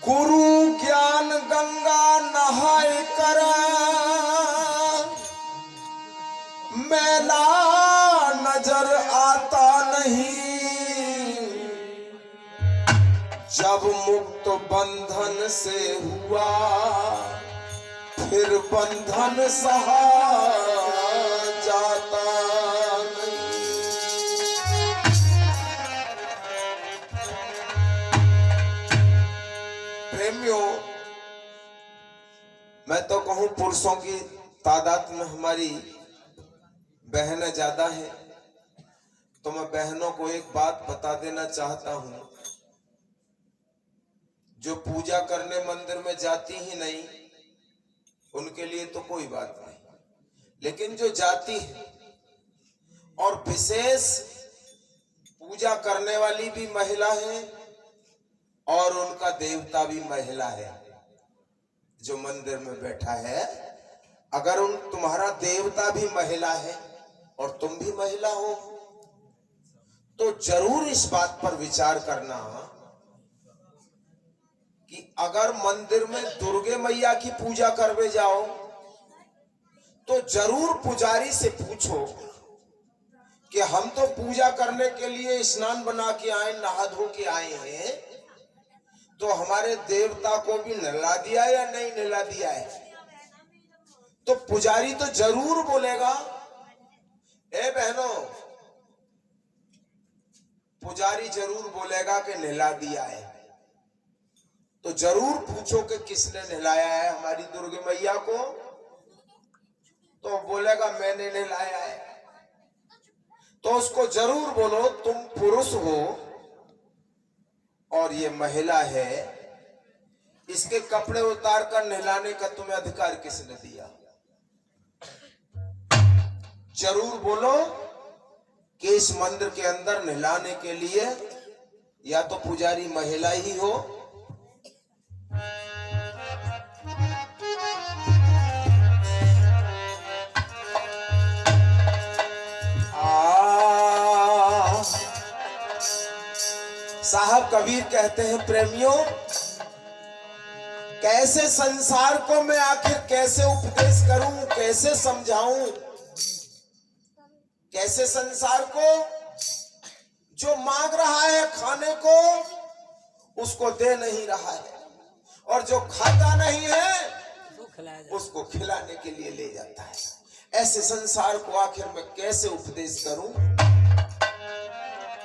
गुरु ज्ञान गंगा नहाय कर मैला नजर आता नहीं। जब मुक्त बंधन से हुआ फिर बंधन सहा जाता नहीं। प्रेमियों, मैं तो कहूं पुरुषों की तादाद में हमारी बहनें ज्यादा है, तो मैं बहनों को एक बात बता देना चाहता हूं। जो पूजा करने मंदिर में जाती ही नहीं उनके लिए तो कोई बात नहीं, लेकिन जो जाती है और विशेष पूजा करने वाली भी महिला है और उनका देवता भी महिला है, जो मंदिर में बैठा है, अगर तुम्हारा देवता भी महिला है और तुम भी महिला हो तो जरूर इस बात पर विचार करना कि अगर मंदिर में दुर्गे मैया की पूजा करवे जाओ तो जरूर पुजारी से पूछो कि हम तो पूजा करने के लिए स्नान बना के आए, नहा धो के आए हैं, तो हमारे देवता को भी नहला दिया या नहीं नहला दिया है। तो पुजारी तो जरूर बोलेगा, ए बहनों, पुजारी जरूर बोलेगा कि नहला दिया है। तो जरूर पूछो कि किसने नहलाया है हमारी दुर्गे मैया को, तो बोलेगा मैंने नहलाया है। तो उसको जरूर बोलो तुम पुरुष हो और ये महिला है, इसके कपड़े उतार कर नहलाने का तुम्हें अधिकार किसने दिया। जरूर बोलो कि इस मंदिर के अंदर नहलाने के लिए या तो पुजारी महिला ही हो साहब कबीर कहते हैं, प्रेमियों, कैसे संसार को मैं आखिर कैसे उपदेश करूं, कैसे समझाऊं, कैसे संसार को जो मांग रहा है खाने को उसको दे नहीं रहा है और जो खाता नहीं है उसको खिलाने के लिए ले जाता है। ऐसे संसार को आखिर मैं कैसे उपदेश करूं।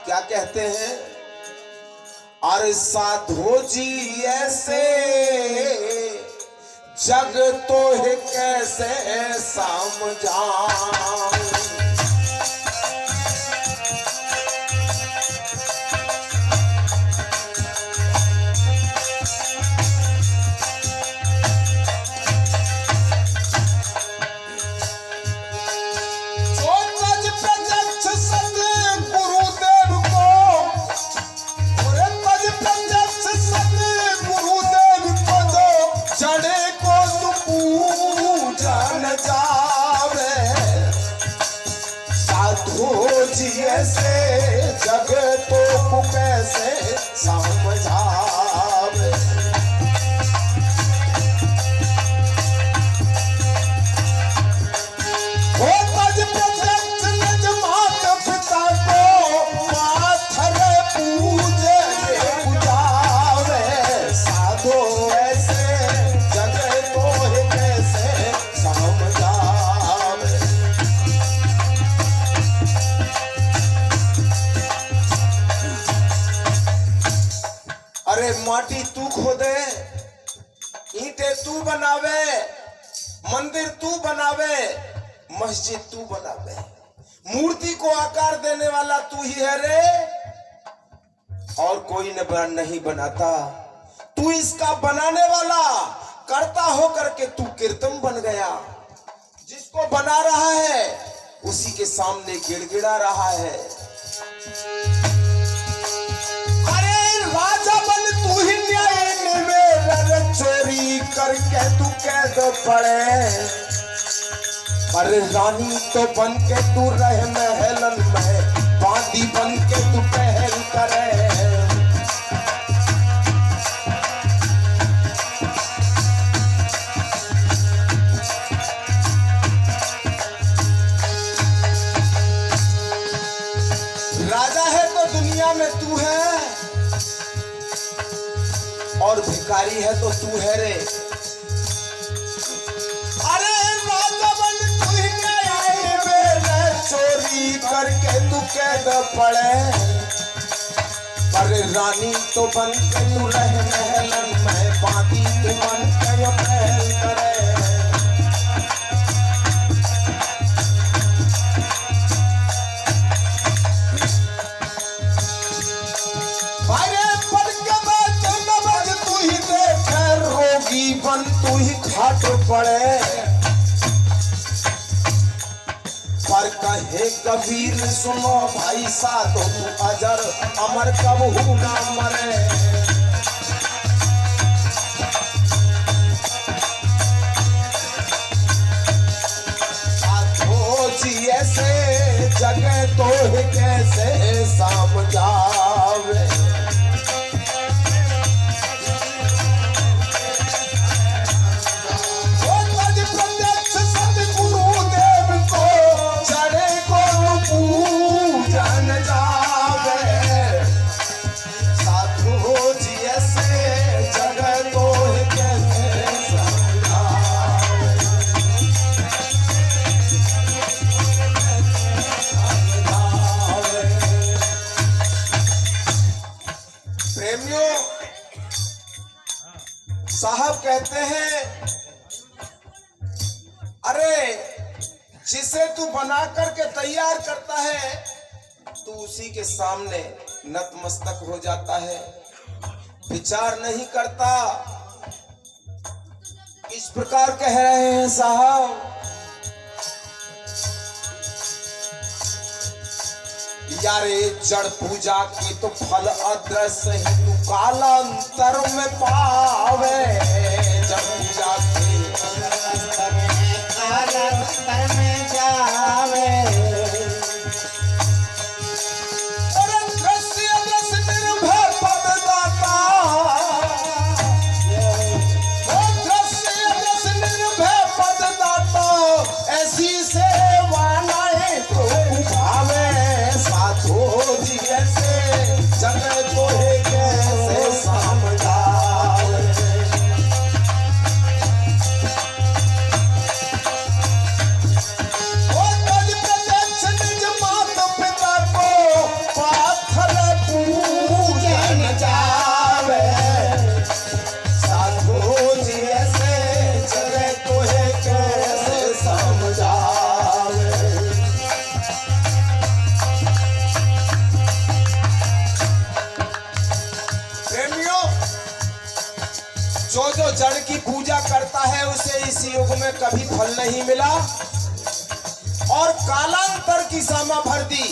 क्या कहते हैं, अरे साधो जी ऐसे जग तो है कैसे समझाऊं। ऐसे जग तो कैसे समझावे। हो तज प्रत्यक्ष निज मात पिता को माथर पूजे पूजावे। साधो ऐसे जग तो कैसे समझावे। अरे माटी तू खोदे, ईंटें तू बनावे, मंदिर तू बनावे, मस्जिद तू बनावे, मूर्ति को आकार देने वाला तू ही है रे, और कोई नहीं बनाता। तू इसका बनाने वाला, करता हो करके तू कीर्तन बन गया। जिसको बना रहा है उसी के सामने गिड़गिड़ा रहा है। अरे राजा बन तू ही न्याय निवेदन, चोरी करके तू कैद पड़े, पर रानी तो बन के तू रह महलन में, बांदी बन के तू पहल करे। राजा है तो दुनिया में तू है, और भिखारी है तो तू है रे। अरे राजा बन तू ही न्याय निवेदन, चोरी करके तू कैद पड़े, पर रानी तो बन के तू रह महलन में, बांदी तू बन के यो पहल करे। बन तू ही खाट पड़े, पर कहे कबीर सुनो भाई साधो, तू अजर अमर कबहू ना मरे। साधो जी ऐसे जगह तो कैसे समझावे, साहब कहते हैं, अरे जिसे तू बना करके तैयार करता है तू उसी के सामने नतमस्तक हो जाता है, विचार नहीं करता। इस प्रकार कह रहे हैं साहब, यारे जड़ पूजा की तो फल अदृश्य ही तू कालांतर में पावे। जड़ पूजा की कालांतर में जावे, और अदृश्य निर्भय पददाता, अदृश्य निर्भय पददाता, ऐसी सेवा नाए तो भावे। साधो जी ऐसे जगह को कैसे समझावे, ओ तज प्रत्यक्ष निज माता पिता को पाथर पूजन जावे। साधो जी ऐसे जगह को कैसे समझावे। जो जड़ की पूजा करता है उसे इस युग में कभी फल नहीं मिला, और कालांतर की सामा भर दी,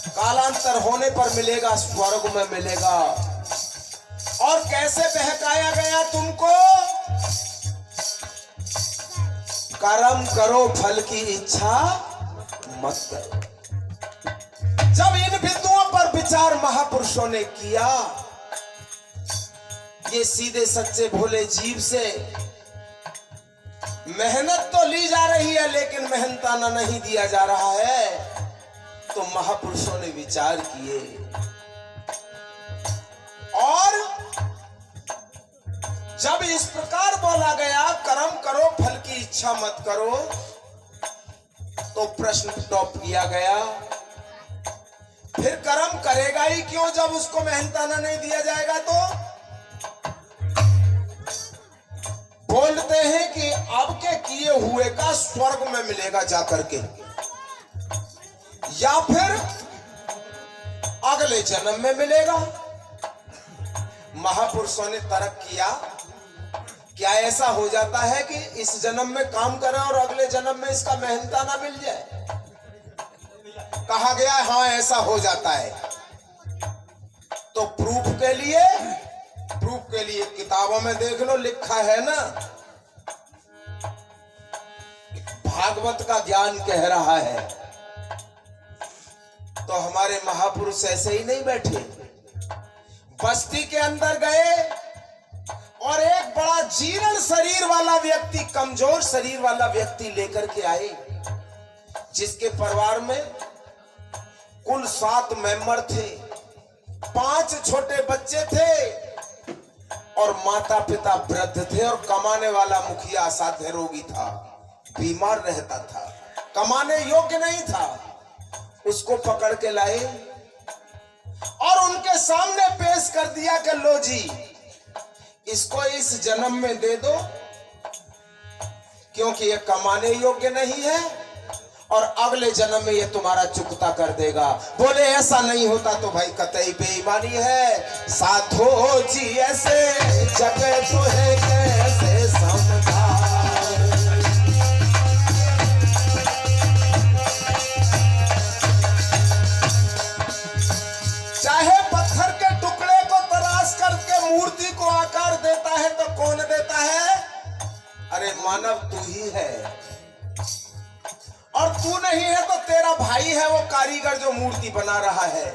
कालांतर होने पर मिलेगा, स्वर्ग में मिलेगा। और कैसे बहकाया गया तुमको, कर्म करो फल की इच्छा मत करो। जब इन बिंदुओं पर विचार महापुरुषों ने किया, ये सीधे सच्चे भोले जीव से मेहनत तो ली जा रही है लेकिन मेहनताना नहीं दिया जा रहा है, तो महापुरुषों ने विचार किए और जब इस प्रकार बोला गया कर्म करो फल की इच्छा मत करो, तो प्रश्न टॉप किया गया, फिर कर्म करेगा ही क्यों जब उसको मेहनताना नहीं दिया जाएगा। तो बोलते हैं कि अब के किए हुए का स्वर्ग में मिलेगा जाकर के, या फिर अगले जन्म में मिलेगा। महापुरुषों ने तर्क किया, क्या ऐसा हो जाता है कि इस जन्म में काम करें और अगले जन्म में इसका मेहनताना मिल जाए? कहा गया है हाँ ऐसा हो जाता है। तो प्रूफ के लिए किताबों में देख लो, लिखा है ना, भागवत का ज्ञान कह रहा है। तो हमारे महापुरुष ऐसे ही नहीं बैठे, बस्ती के अंदर गए और एक बड़ा जीर्ण शरीर वाला व्यक्ति, कमजोर शरीर वाला व्यक्ति लेकर के आए, जिसके परिवार में कुल 7 मेंबर थे, 5 छोटे बच्चे थे और माता पिता वृद्ध थे और कमाने वाला मुखिया असाध्य रोगी था, बीमार रहता था, कमाने योग्य नहीं था। उसको पकड़ के लाए और उनके सामने पेश कर दिया कि लो जी, इसको इस जन्म में दे दो क्योंकि ये कमाने योग्य नहीं है और अगले जन्म में ये तुम्हारा चुकता कर देगा। बोले ऐसा नहीं होता तो भाई कतई बेईमानी है। साधो जी ऐसे जगह तो है कैसे समझा। चाहे पत्थर के टुकड़े को तराश करके मूर्ति को आकार देता है तो कौन देता है? अरे मानव तू ही है, और तू नहीं है तो तेरा भाई है वो कारीगर जो मूर्ति बना रहा है।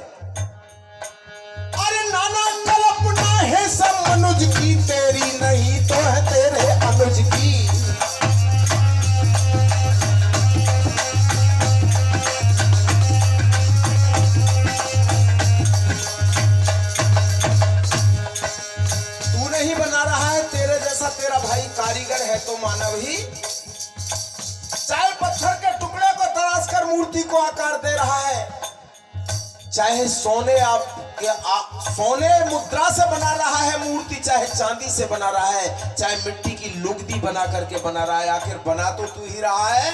अरे नाना कल्पना है सब मनुज की, तेरी नहीं तो है तेरे अनुज की। नहीं बना रहा है, तेरे जैसा तेरा भाई कारीगर है तो मानव ही। चाहे पत्थर के टुकड़े को तराश कर मूर्ति को आकार दे रहा है, चाहे सोने मुद्रा से बना रहा है मूर्ति, चाहे चांदी से बना रहा है, चाहे मिट्टी की लुगदी बना करके बना रहा है, आखिर बना तो तू ही रहा है।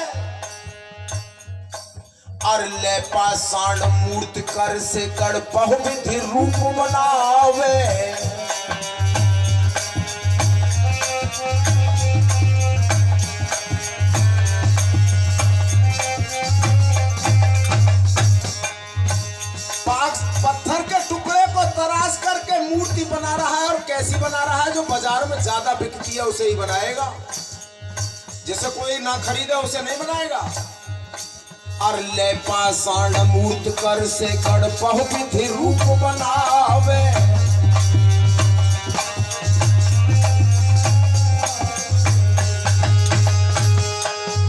और ले पाषाण मूर्ति कर से कर बहुविधि रूप बनावे। पत्थर के टुकड़े को तराश करके मूर्ति बना रहा है, और कैसी बना रहा है? जो बाजार में ज्यादा बिकती है उसे ही बनाएगा, जैसे कोई ना खरीदे उसे नहीं बनाएगा। और ले पाषाण मूर्ति कर से कर बहुविधि रूप बनावे।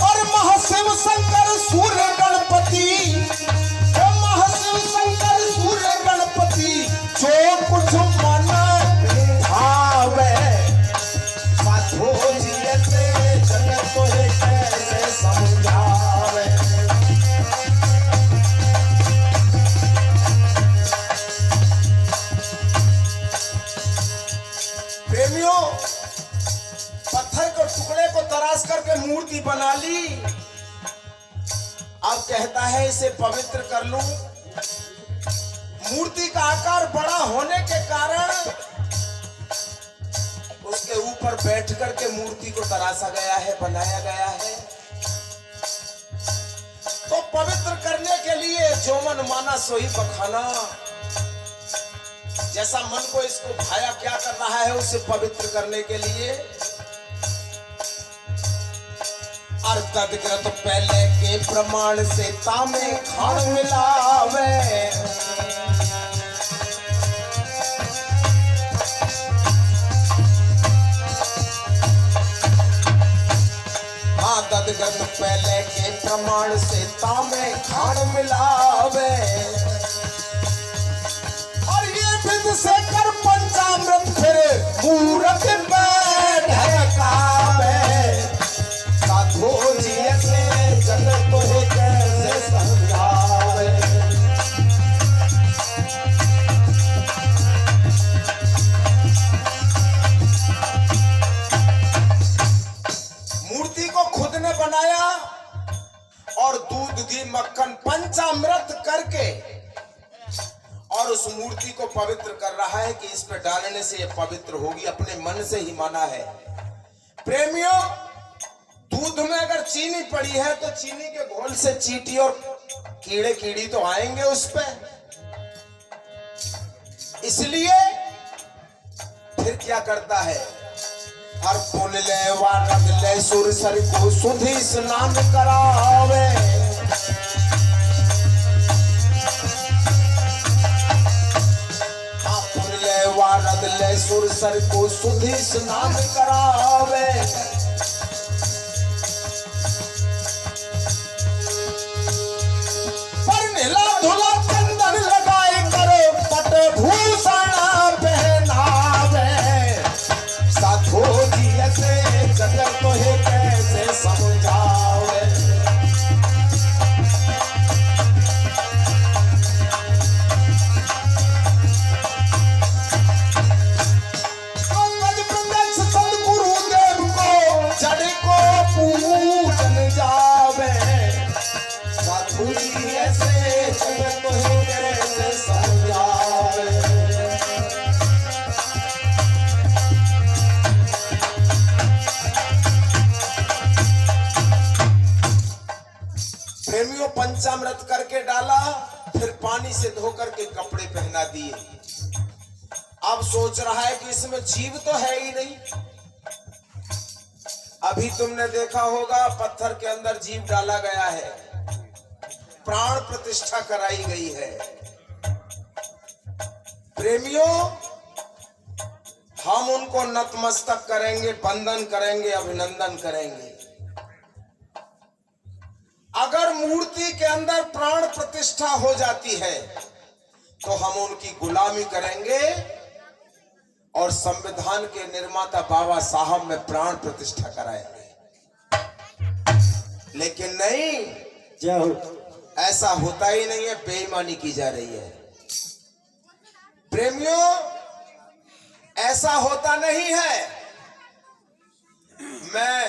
और महाशिव शंकर सूर्य गणपति, जो कुछ मन भावे, साधो जी ऐसे जगत को कैसे समझावे। प्रेमियों, पत्थर के टुकड़े को तराश करके मूर्ति बना ली। अब कहता है इसे पवित्र कर लूं। मूर्ति का आकार बड़ा होने के कारण उसके ऊपर बैठ करके मूर्ति को तराशा गया है, बनाया गया है। तो पवित्र करने के लिए जो मन माना सो ही बखाना, जैसा मन को इसको भाया क्या कर रहा है उसे पवित्र करने के लिए। और तदकृत पहले के प्रमाण से तामे खान मिलावे। तदगत पहले के प्रमाण से तामे खान मिलावे। और ये विध से कर पंचामृत फिर मूरत में ढकावे। साधो जी ऐसे जगत को कैसे समझावे। मूर्ति को खुद ने बनाया और दूध घी मक्खन पंचामृत करके और उस मूर्ति को पवित्र कर रहा है कि इस पे डालने से ये पवित्र होगी। अपने मन से ही माना है। प्रेमियों, दूध में अगर चीनी पड़ी है तो चीनी के घोल से चींटी और कीड़े कीड़ी तो आएंगे उस पे, इसलिए फिर क्या करता है, हर पुन ले वारग ले सुर सर को सुधि स्नान करावे। पुन ले वारग ले सुर सर को सुधि स्नान करावे। पर नीला धुला चंदन लगाए करो पट भूषण पहनावे। साधो जी ऐसे जगत तो है कैसे समझावे। सदगुरु देव को जड़ को पूजन जावे। साधु जी ऐसे जगत तो है कैसे समझावे। प्रेमियों पंचामृत करके डाला, फिर पानी से धो करके कपड़े पहना दिए। अब सोच रहा है कि इसमें जीव तो है ही नहीं। अभी तुमने देखा होगा पत्थर के अंदर जीव डाला गया है, प्राण प्रतिष्ठा कराई गई है। प्रेमियों हम उनको नतमस्तक करेंगे, वंदन करेंगे, अभिनंदन करेंगे। अगर मूर्ति के अंदर प्राण प्रतिष्ठा हो जाती है तो हम उनकी गुलामी करेंगे और संविधान के निर्माता बाबा साहब में प्राण प्रतिष्ठा कराएंगे। लेकिन नहीं, ऐसा होता ही नहीं है, बेईमानी की जा रही है। प्रेमियों ऐसा होता नहीं है। मैं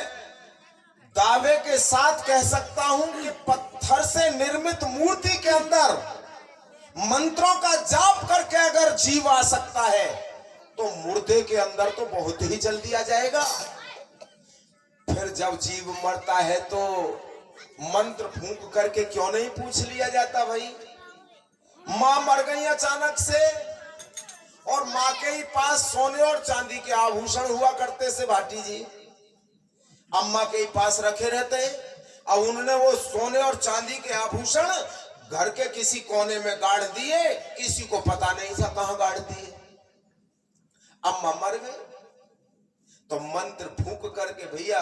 दावे के साथ कह सकता हूं कि पत्थर से निर्मित मूर्ति के अंदर मंत्रों का जाप करके अगर जीव आ सकता है तो मुर्दे के अंदर तो बहुत ही जल्दी आ जाएगा। फिर जब जीव मरता है तो मंत्र फूंक करके क्यों नहीं पूछ लिया जाता भाई। मां मर गई अचानक से और मां के ही पास सोने और चांदी के आभूषण हुआ करते से भाटी जी, अम्मा के ही पास रखे रहते। अब उन्होंने वो सोने और चांदी के आभूषण घर के किसी कोने में गाड़ दिए, किसी को पता नहीं था कहां गाड़ दिए। अम्मा मर गई तो मंत्र फूंक करके भैया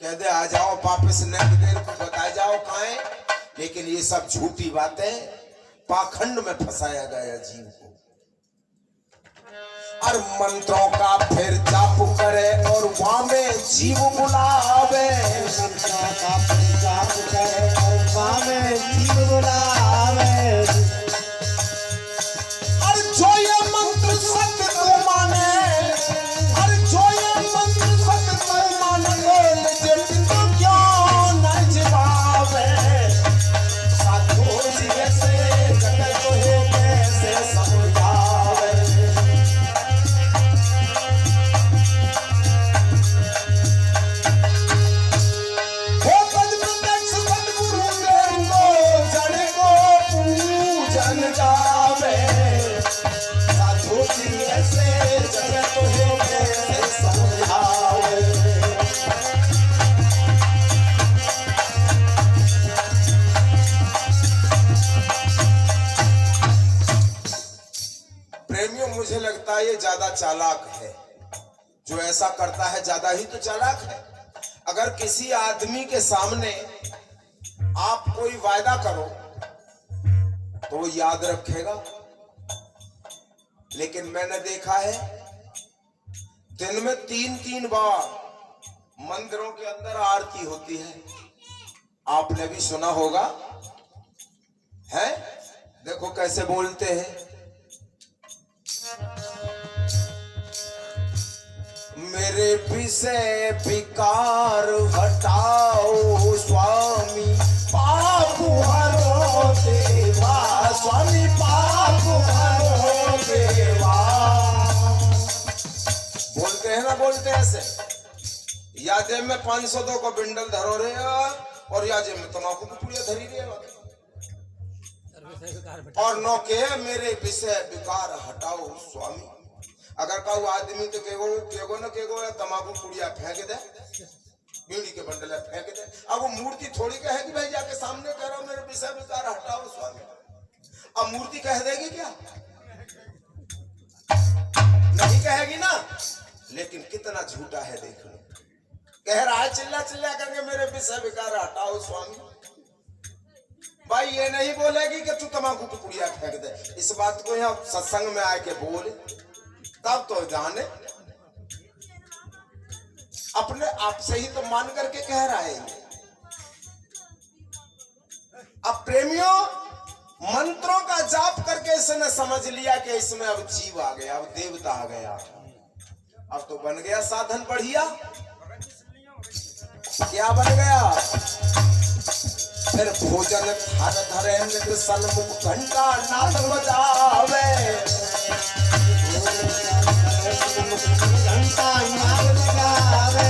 कह दे आ जाओ वापस, नहीं देर को बताए जाओ कहां है। लेकिन ये सब झूठी बातें, पाखंड में फंसाया गया जीव को। और मंत्रों का फिर जाप करे और वहां में जीव बुलावे। मंत्रों का फिर जाप करे और वहां में जीव बुलावे। और जो ये मंत्र सत्य तू माने, और जो ये मंत्र सत्य तू माने, तो क्यों न जवावे। साधु जी ऐसे जगत को है कैसे समझावे। प्रेमियों मुझे लगता है ये ज्यादा चालाक है, जो ऐसा करता है ज्यादा ही तो चालाक है। अगर किसी आदमी के सामने आप कोई वायदा करो तो वो याद रखेगा। लेकिन मैंने देखा है दिन में 3-3 बार मंदिरों के अंदर आरती होती है, आपने भी सुना होगा है। देखो कैसे बोलते हैं, मेरे विषय विकार हटाओ स्वामी, पाप हरो देवा, स्वामी पाप हरो देवा। बोलते हैं ना, बोलते हैं ऐसे। या जेब में 502 का बिंडल धरो रे और या जेब में तम्बाकू की पुड़िया धरी रे। और नो के मेरे विषय विकार हटाओ स्वामी। अगर कहू आदमी तो केगो न केगो तमाकू पुड़िया फेंक दे, बीड़ी के बंडल फेंक दे। अब वो मूर्ति थोड़ी कहे कि भाई जाके सामने कह रहा हूं मेरे विषय विकार हटाओ स्वामी। अब मूर्ति कह देगी क्या? नहीं कहेगी ना। लेकिन कितना झूठा है देख लो, कह रहा है चिल्ला चिल्ला करके मेरे विषय विकार हटाओ स्वामी। भाई ये नहीं बोलेगी कि तू तमाकू की पुड़िया फेंक दे। इस बात को यहाँ सत्संग में आके बोले तब तो जाने, अपने आप से ही तो मान करके कह रहा है। अब प्रेमियों मंत्रों का जाप करके इसने समझ लिया कि इसमें अब जीव आ गया, अब देवता आ गया, अब तो बन गया साधन बढ़िया। क्या बन गया? फिर भोजन थार धरे नित सन्मुख घंटा नाद बजावे, घंटा नाद बजावे।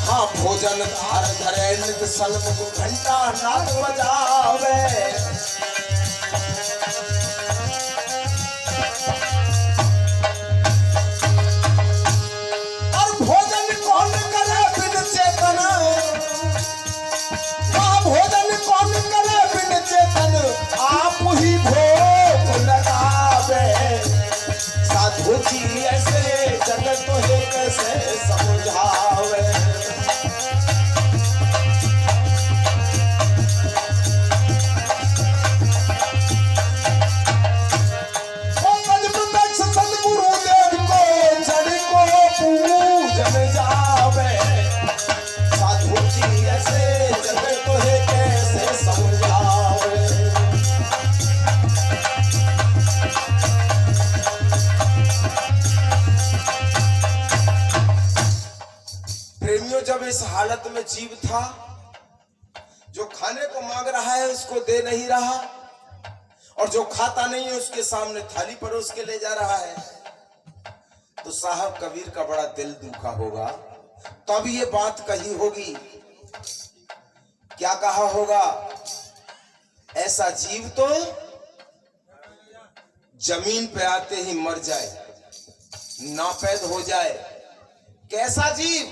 हाँ भोजन थार धरे नित सन्मुख घंटा नाद बजावे। और भोजन कौन करे बिन चेतन, भोजन कौन करे बिन चेतन, आप ही भोग लगावे। साधु जी ऐसे जगत है कैसे समझावे। सदगुरुदेव को जड़ को पूजन जावे। साधु जी ऐसे जगत है कैसे समझावे। प्रेमियों जब इस हालत में जीव था, जो खाने को मांग रहा है उसको दे नहीं रहा, और जो खाता नहीं है उसके सामने थाली परोस के ले जा रहा है, तो साहब कबीर का बड़ा दिल दुखा होगा। तब ये बात कही होगी, क्या कहा होगा? ऐसा जीव तो जमीन पे आते ही मर जाए, नापैद हो जाए। कैसा जीव?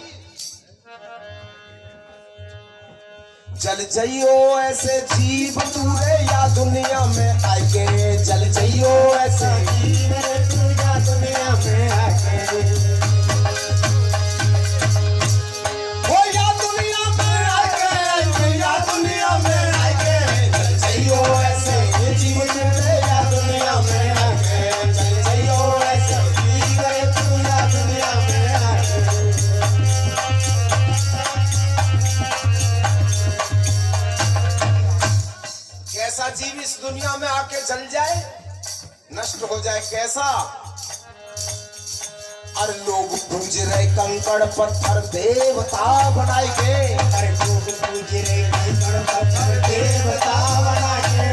जल जइयो ऐसे जीव तूरे या दुनिया में आके, जल जइयो ऐसे जीव तू या दुनिया में आके। हो या दुनिया में आके, या दुनिया में आके, जल जइयो ऐसे जीव तूरे या दुनिया में आके, जल जइयो ऐसे जीव तू या दुनिया में आके। कैसा जीव इस दुनिया में आके जल जाए, नष्ट हो जाए? कैसा? और लोग पूज रहे कंकड़ पत्थर देवता बनाएंगे। अरे लोग पूज रहे कंकड़ पत्थर देवता बनाएंगे।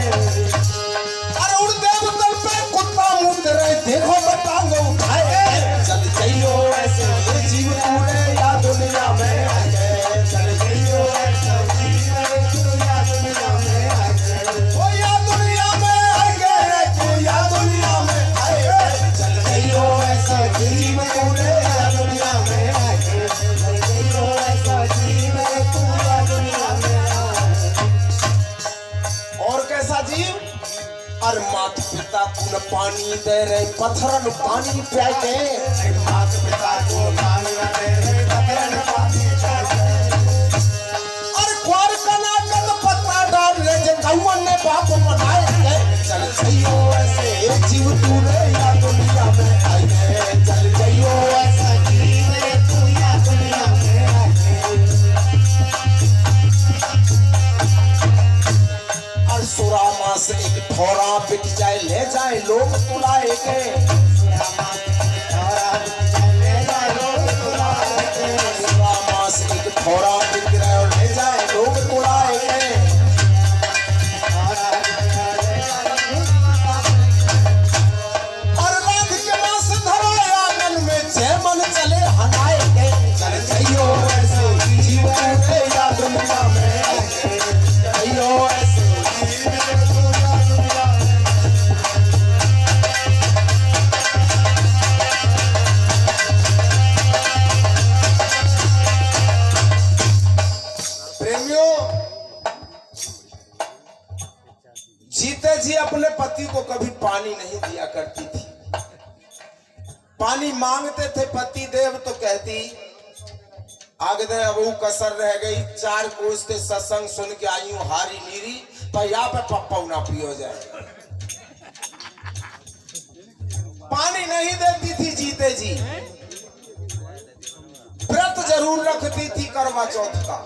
अरे उन देवतल पे कुत्ता मूत रहे, देखो बताओ उठाए। चल जाइयो ऐसे जीव पूरे या दुनिया में आके, चल जाइयो ऐसे जीव पूरे या दुनिया में आके। ओ या दुनिया में आके, या दुनिया में आके, चल जाइयो ऐसे जीव पूरे या दुनिया में आके, चल जाइयो ऐसे जीव पूरे या दुनिया में आके। और कैसा जीव? और मात पिता को न पानी दे रहे, पत्थरन पानी पिया के। मात पिता को पानी न दे रहे, पत्थरन पानी पिया के। और क्वार कना कद पत्ता डाल ले, जे कौन ने बाप बनाए के। चल जाइयो ऐसे जीव तूरे या दुनिया में आके, चल जाइयो ऐसे जीव तू या दुनिया में आके। और सुरामा से एक ठोरा बिक जाए, ले जाए लोग तुलाए के। सुरामा से एक ठोरा बिक रहा और ले जाए लोग तुलाए के। और रात के मास धरा आंगन में, जय मन चले हनाए के। चल जाइयो ऐसे जीव या दुनिया में आके, जाइयो ऐसे जीव प्रेमियों, जीते जी अपने पति को कभी पानी नहीं दिया करती थी। पानी मांगते थे पति देव तो कहती आगे दे अब वो कसर रह गई, 4 कोस से सत्संग सुन के आई हूं हारी नीरी पर यहाँ पे पप्पा ना पियो जाए। पानी नहीं देती थी जीते जी। व्रत जरूर रखती थी करवा चौथ का,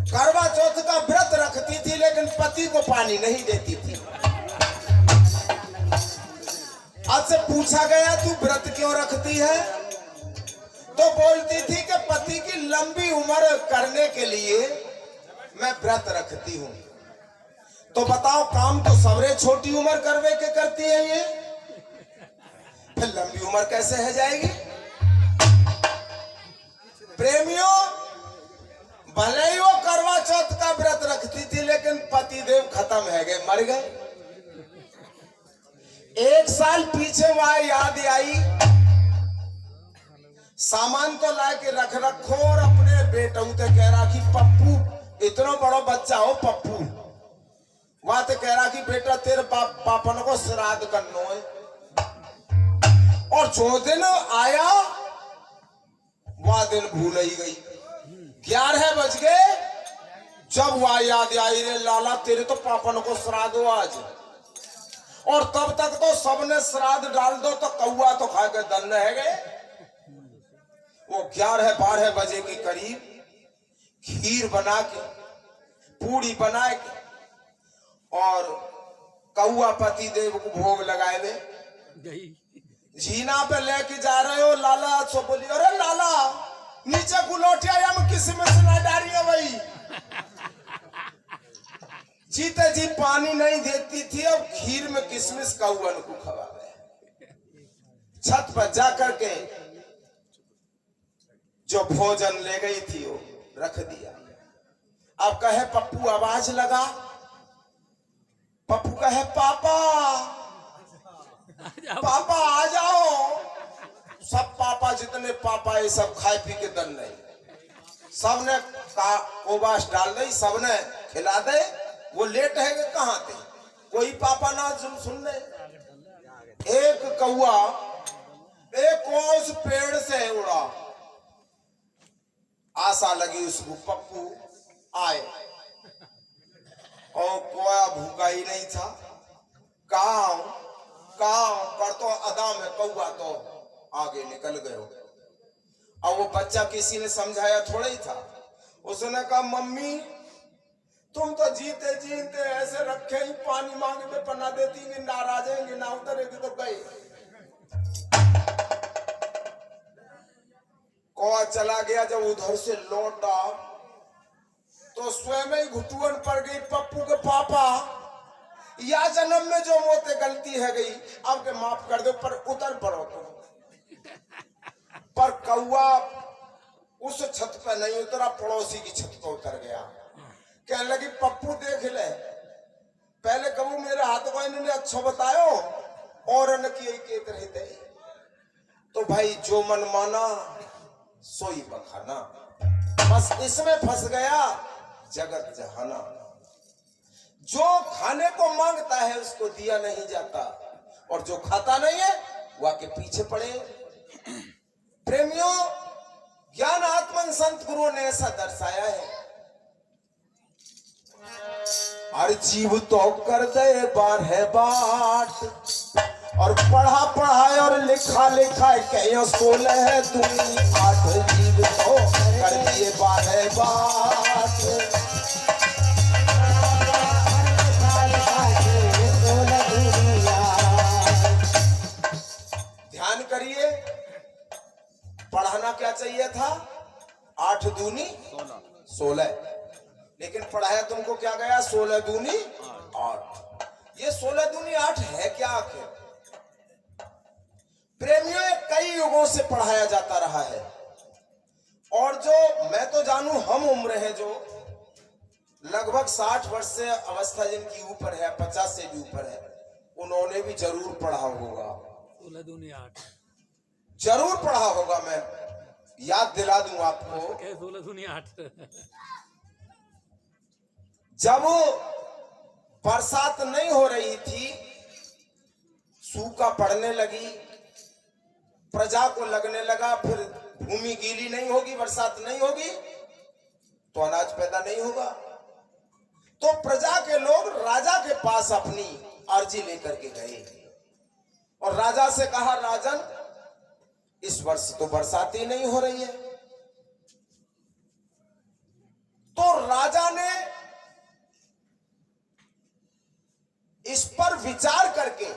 करवा चौथ का व्रत रखती थी, लेकिन पति को पानी नहीं देती थी। आज से पूछा गया तू व्रत क्यों रखती है, तो बोलती थी कि पति की लंबी उम्र करने के लिए मैं व्रत रखती हूं। तो बताओ काम तो सबरे छोटी उम्र करवे के करती है ये, फिर लंबी उम्र कैसे है जाएगी। प्रेमियों, भले ही वो करवा चौथ का व्रत रखती थी, लेकिन पति देव खत्म है गए, मर गए। 1 साल पीछे वह याद आई, सामान तो ला के रख रखो और अपने बेटों से कह रहा कि पप्पू इतना बड़ा बच्चा हो पप्पू, वहां तो कह रहा कि बेटा तेरे पापन को श्राद्ध करना है। और जो दिन आया वह दिन भूल ही गई। 11 बज गए जब वह याद आई, रे लाला तेरे तो पापन को श्राद्ध हो आज। और तब तक तो सबने श्राद्ध डाल दो तो कौआ तो खा के दन रह गए। वो 11-12 बजे के करीब खीर बना के पूड़ी बना के और कौआ पति देव को भोग लगाए हुए झीना पे लेके जा रहे हो। लाला सो बोली, अरे लाला नीचे गुलोटिया या में किसमिस ना डाली है भाई। जीते जी पानी नहीं देती थी, अब खीर में किसमिस कौआ को खवा गए। छत पर जा करके जो भोजन ले गई थी वो रख दिया। अब कहे पप्पू, आवाज लगा, पप्पू कहे पापा पापा आ जाओ। सब पापा जितने पापा ये सब खाए पी के दन नहीं, सबने कोबास डाल दी, सबने खिला दे। वो लेट है कि कहाँ थे, कोई पापा ना सुन ले। एक कौआ एक उस पेड़ से उड़ा, आशा लगी उसको पप्पू आए, और कोया भूखा ही नहीं था। काम कर तो अदा में कौआ तो आगे निकल गए। अब वो बच्चा किसी ने समझाया थोड़ा ही था, उसने कहा मम्मी तुम तो जीते जीते ऐसे रखे ही, पानी मांगने पे पन्ना देती, नाराज है ना उतरेगी तो गए। कौआ चला गया। जब उधर से लौटा तो स्वयं ही घुटुअन पड़ गई, पप्पू के पापा या जन्म में जो मोते गलती है गई, अब के माफ कर दो, पर उतर पड़ो तुम। पर कौआ उस छत पे नहीं उतरा, पड़ोसी की छत पर उतर गया। कहने लगी पप्पू देख ले, पहले कबू मेरे हाथ को इन्होंने अच्छा बतायो और न किए के रहते। तो भाई जो मन माना सोई बखाना, बस इसमें फंस गया जगत जहाना। जो खाने को मांगता है उसको दिया नहीं जाता, और जो खाता नहीं है वह के पीछे पड़े। प्रेमियों, ज्ञान आत्मन संत गुरुओं ने ऐसा दर्शाया है, हर जीव तो कर दे बार है बाट, और पढ़ा पढ़ाए और लिखा लिखा कहीं 16 है दूनी 8 जीव तो कर दिए बार है बाट। ध्यान करिए, पढ़ाना क्या चाहिए था, 8 दूनी 16, लेकिन पढ़ाया तुमको क्या गया, 16 दूनी 8। ये 16 दूनी 8 है क्या आखिर। प्रेमियों, कई युगों से पढ़ाया जाता रहा है, और जो मैं तो जानू हम उम्र है जो लगभग 60 वर्ष से अवस्था जिनकी ऊपर है, 50 से भी ऊपर है, उन्होंने भी जरूर पढ़ा होगा, 16 दूनी 8 जरूर पढ़ा होगा। मैं याद दिला दूं आपको, 16 दूनी 8। जब बरसात नहीं हो रही थी, सूखा पड़ने लगी, प्रजा को लगने लगा फिर भूमि गीली नहीं होगी, बरसात नहीं होगी तो अनाज पैदा नहीं होगा। तो प्रजा के लोग राजा के पास अपनी अर्जी लेकर के गए और राजा से कहा, राजन इस वर्ष तो बरसात ही नहीं हो रही है। तो राजा ने इस पर विचार करके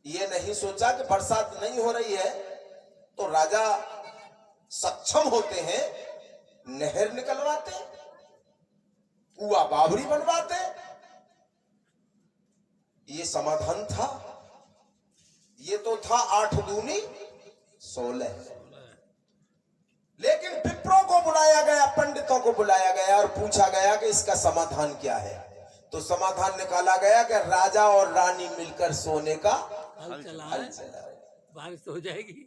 ये नहीं सोचा कि बरसात नहीं हो रही है तो राजा सक्षम होते हैं, नहर निकलवाते, कुआं बावड़ी बनवाते। ये समाधान था। ये तो था 8 दूनी 16। लेकिन विप्रों को बुलाया गया, पंडितों को बुलाया गया और पूछा गया कि इसका समाधान क्या है। तो समाधान निकाला गया कि राजा और रानी मिलकर सोने का हल चलाए, हल चलाए। बारिश तो हो जाएगी।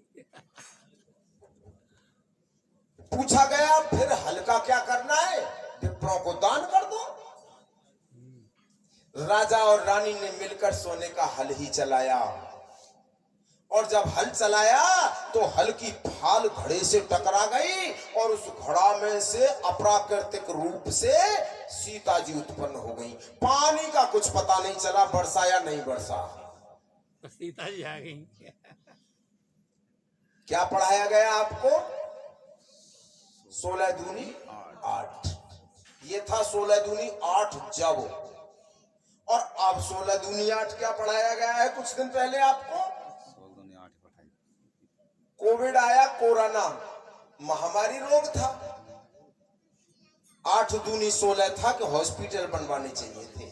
पूछा गया फिर हल का क्या करना है, विप्रों को दान कर दो। राजा और रानी ने मिलकर सोने का हल ही चलाया और जब हल चलाया तो हल की फाल घड़े से टकरा गई और उस घड़ा में से अप्राकृतिक रूप से सीता जी उत्पन्न हो गई। पानी का कुछ पता नहीं चला, बरसा या नहीं बरसा। तो सीता जी आ गई। क्या पढ़ाया गया आपको? 16 दूनी 8। ये था 16 दूनी 8 जब, और अब 16 दूनी 8 क्या पढ़ाया गया है कुछ दिन पहले आपको? कोविड आया, कोरोना महामारी रोग था। 8 दूनी 16 था कि हॉस्पिटल बनवाने चाहिए थे,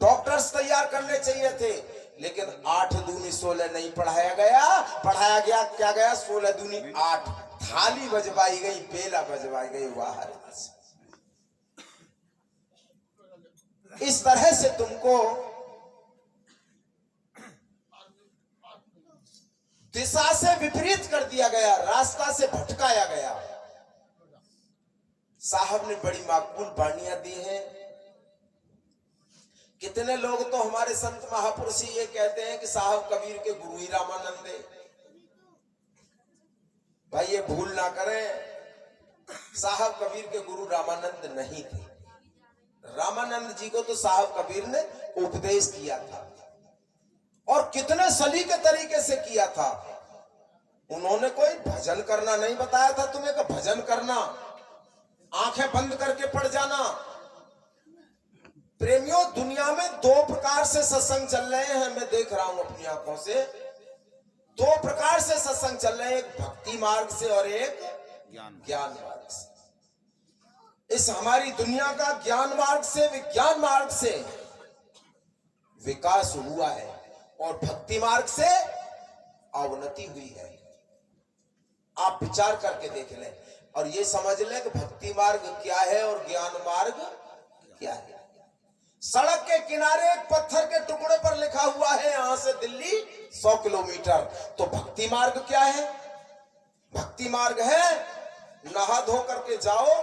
डॉक्टर्स तैयार करने चाहिए थे, लेकिन 8 दूनी 16 नहीं पढ़ाया गया। पढ़ाया गया क्या गया? 16 दूनी 8। थाली बजवाई गई, बेला बजवाई गई। वाह, इस तरह से तुमको दिशा से विपरीत कर दिया गया, रास्ता से भटकाया गया। साहब ने बड़ी माकूल वाणियां दी हैं। कितने लोग तो हमारे संत महापुरुष ये कहते हैं कि साहब कबीर के गुरु ही रामानंद है। भाई ये भूल ना करें, साहब कबीर के गुरु रामानंद नहीं थे। रामानंद जी को तो साहब कबीर ने उपदेश किया था और कितने सलीके तरीके से किया था। उन्होंने कोई भजन करना नहीं बताया था तुम्हें कि भजन करना, आंखें बंद करके पढ़ जाना। प्रेमियों, दुनिया में 2 प्रकार से सत्संग चल रहे हैं, मैं देख रहा हूं अपनी आंखों से। 2 प्रकार से सत्संग चल रहे हैं, एक भक्ति मार्ग से और एक ज्ञान मार्ग से। इस हमारी दुनिया का ज्ञान मार्ग से, विज्ञान मार्ग से विकास हुआ है और भक्ति मार्ग से अवनति हुई है। आप विचार करके देख लें और ये समझ लें कि भक्ति मार्ग क्या है और ज्ञान मार्ग क्या है। सड़क के किनारे एक पत्थर के टुकड़े पर लिखा हुआ है यहां से दिल्ली 100 किलोमीटर, तो भक्ति मार्ग क्या है? भक्ति मार्ग है नहा धो करके जाओ,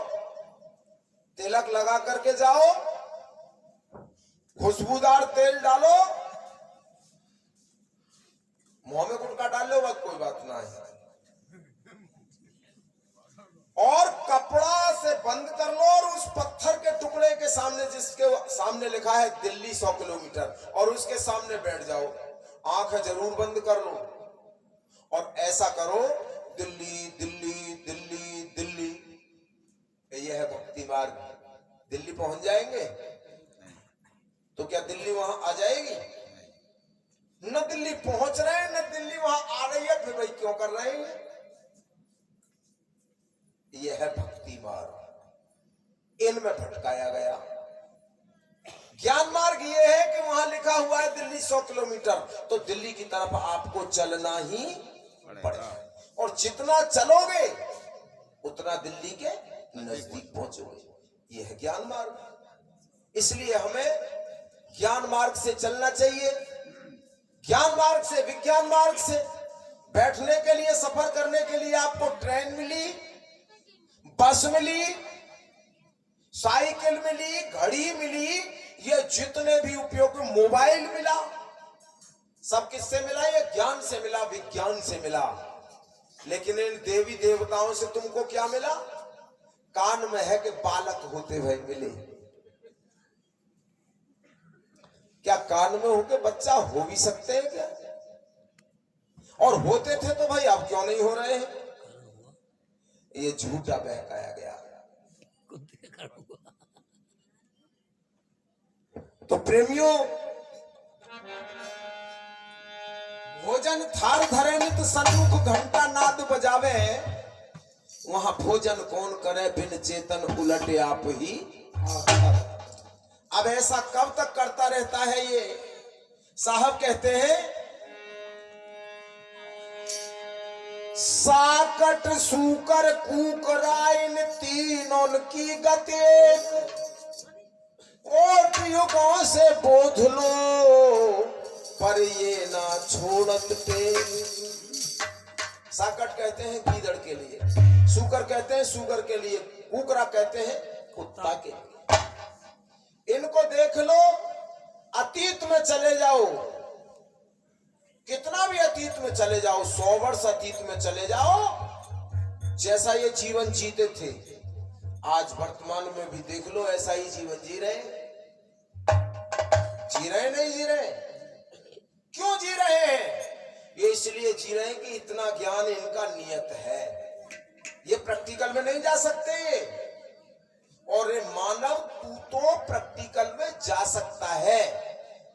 तिलक लगा करके जाओ, खुशबूदार तेल डालो, मुंह में गुटखा डाल लो, बस कोई बात ना है, और कपड़ा से बंद कर लो और उस पत्थर के टुकड़े के सामने, जिसके सामने लिखा है दिल्ली 100 किलोमीटर, और उसके सामने बैठ जाओ, आंखें जरूर बंद कर लो और ऐसा करो दिल्ली दिल्ली दिल्ली दिल्ली। यह है भक्ति मार्ग। दिल्ली पहुंच जाएंगे तो क्या दिल्ली वहां आ जाएगी? न दिल्ली पहुंच रहे हैं न दिल्ली वहां आ रही है, फिर भाई क्यों कर रहे हैं? यह है भक्ति मार्ग, इनमें भटकाया गया। ज्ञान मार्ग यह है कि वहां लिखा हुआ है दिल्ली 100 किलोमीटर, तो दिल्ली की तरफ आपको चलना ही पड़ेगा, और जितना चलोगे उतना दिल्ली के नजदीक पहुंचोगे। यह है ज्ञान मार्ग। इसलिए हमें ज्ञान मार्ग से चलना चाहिए, ज्ञान मार्ग से, विज्ञान मार्ग से। बैठने के लिए, सफर करने के लिए आपको ट्रेन मिली, बस मिली, साइकिल मिली, घड़ी मिली, ये जितने भी उपयोग, मोबाइल मिला, सब किससे मिला? ये ज्ञान से मिला, विज्ञान से मिला। लेकिन इन देवी देवताओं से तुमको क्या मिला? कान में है कि बालक होते हुए मिले। क्या कान में होके बच्चा हो भी सकते हैं क्या? और होते थे तो भाई अब क्यों नहीं हो रहे हैं? ये झूठा बहकाया गया। तो प्रेमियों, भोजन थार धरे नित सन्मुख घंटा नाद बजावे, वहां भोजन कौन करे बिन चेतन उलटे आप ही। अब ऐसा कब तक करता रहता है ये? साहब कहते हैं, साकट सूकर कुकरा इन तीनों की गति, कोट युगों से बोध लो पर ये ना छोड़त पे। साकट कहते हैं गीदड़ के लिए, सूकर कहते हैं सूगर के लिए, कुकरा कहते हैं कुत्ता के लिए। इनको देख लो, अतीत में चले जाओ, कितना भी अतीत में चले जाओ, 100 वर्ष अतीत में चले जाओ, जैसा ये जीवन जीते थे, आज वर्तमान में भी देख लो ऐसा ही जीवन जी रहे। नहीं जी रहे? क्यों जी रहे हैं? ये इसलिए जी रहे हैं कि इतना ज्ञान इनका नियत है, ये प्रैक्टिकल में नहीं जा सकते। और ये मानव, तू तो प्रैक्टिकल में जा सकता है।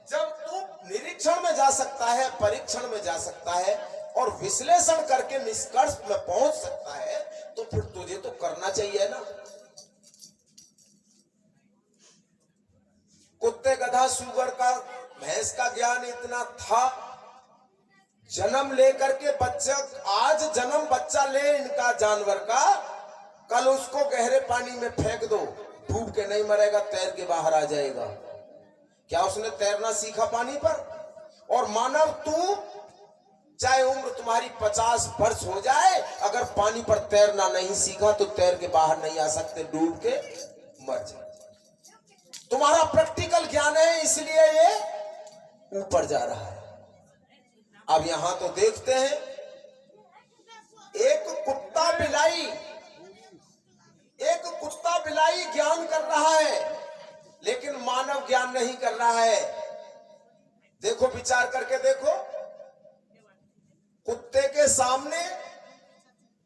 जब तू निरीक्षण में जा सकता है, परीक्षण में जा सकता है और विश्लेषण करके निष्कर्ष में पहुंच सकता है, तो फिर तुझे तो करना चाहिए ना। कुत्ते, गधा, सूगर का, भैंस का ज्ञान इतना था, जन्म लेकर के बच्चा, आज जन्म बच्चा ले इनका जानवर का, कल उसको गहरे पानी में फेंक दो, डूब के नहीं मरेगा, तैर के बाहर आ जाएगा। क्या उसने तैरना सीखा पानी पर? और मानव, तू चाहे उम्र तुम्हारी 50 वर्ष हो जाए, अगर पानी पर तैरना नहीं सीखा तो तैर के बाहर नहीं आ सकते, डूब के मर जाए। तुम्हारा प्रैक्टिकल ज्ञान है, इसलिए ये ऊपर जा रहा है। अब यहां तो देखते हैं, एक कुत्ता बिलाई ज्ञान कर रहा है, लेकिन मानव ज्ञान नहीं कर रहा है। देखो, विचार करके देखो, कुत्ते के सामने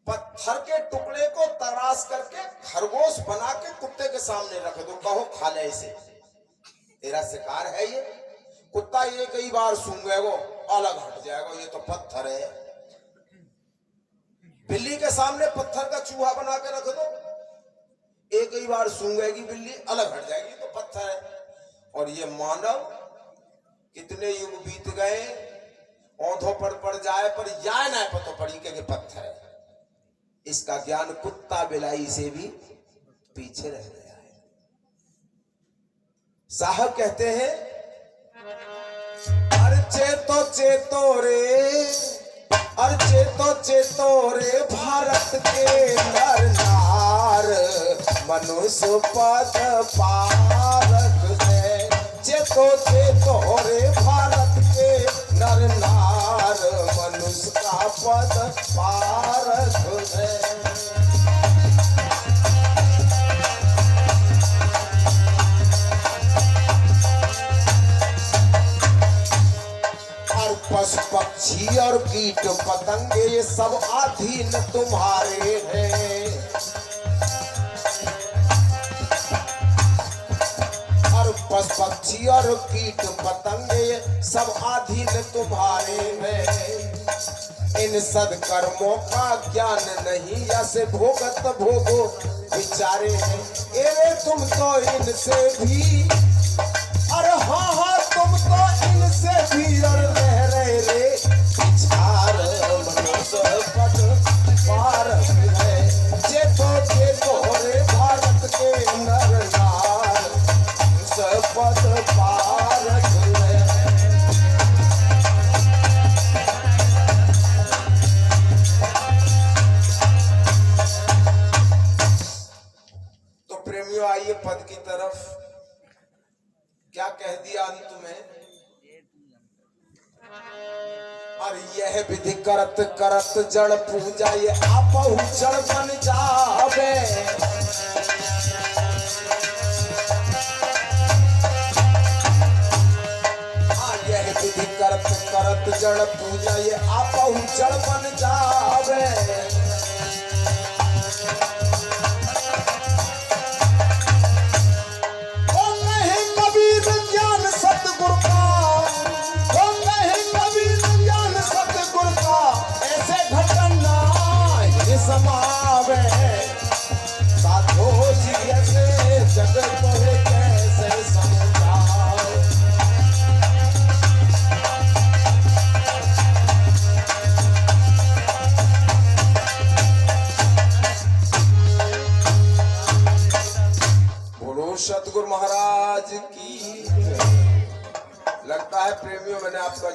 पत्थर के टुकड़े को तराश करके खरगोश बना के कुत्ते के सामने रख दो, कहो खा ले इसे, तेरा शिकार है ये। कुत्ता ये कई बार सूंघेगा, अलग हट जाएगा, ये तो पत्थर है। बिल्ली के सामने पत्थर का चूहा बना के रख दो, एक ही बार सूंघेगी बिल्ली, अलग हट जाएगी, तो पत्थर है। और ये मानव, कितने युग बीत गए, औंधों पर पड़ जाए पर या ना पतो पड़ी कि पत्थर है। इसका ज्ञान कुत्ता बिलाई से भी पीछे रह गया है। साहब कहते हैं, अरे चेतो रे, अरे चेतो रे, भारत के नर नार, मनुष्य पद पारक है। चेतो रे, भारत के नर नार, मनुष्य का पद पारक है। पशु पक्षी और कीट पतंगे ये सब अधीन तुम्हारे हैं। और पशु पक्षी और कीट पतंगे ये सब अधीन तुम्हारे हैं। इन सदकर्मों का ज्ञान नहीं, ऐसे भोगत भोगो विचारे हैं। अरे तुम तो इनसे भी, अरे हाँ तुम तो इनसे भी और रह रहे रे विचार, मनुष्य पद पारक है। चेतो रे, भारत के नर नार, मनुष्य पद पारक है। पद की तरफ। क्या कह दिया अंत में? और यह विधि करत करत जड़ पूजा ये आपहु जड़ बन जावे। यह विधि करत करत जड़ पूजा ये आपहु जड़ बन जावे। समावे साधो जी ऐसे जगत में कैसे समझाओ। बोलो सतगुरु महाराज की। लगता है प्रेमियों मैंने आपका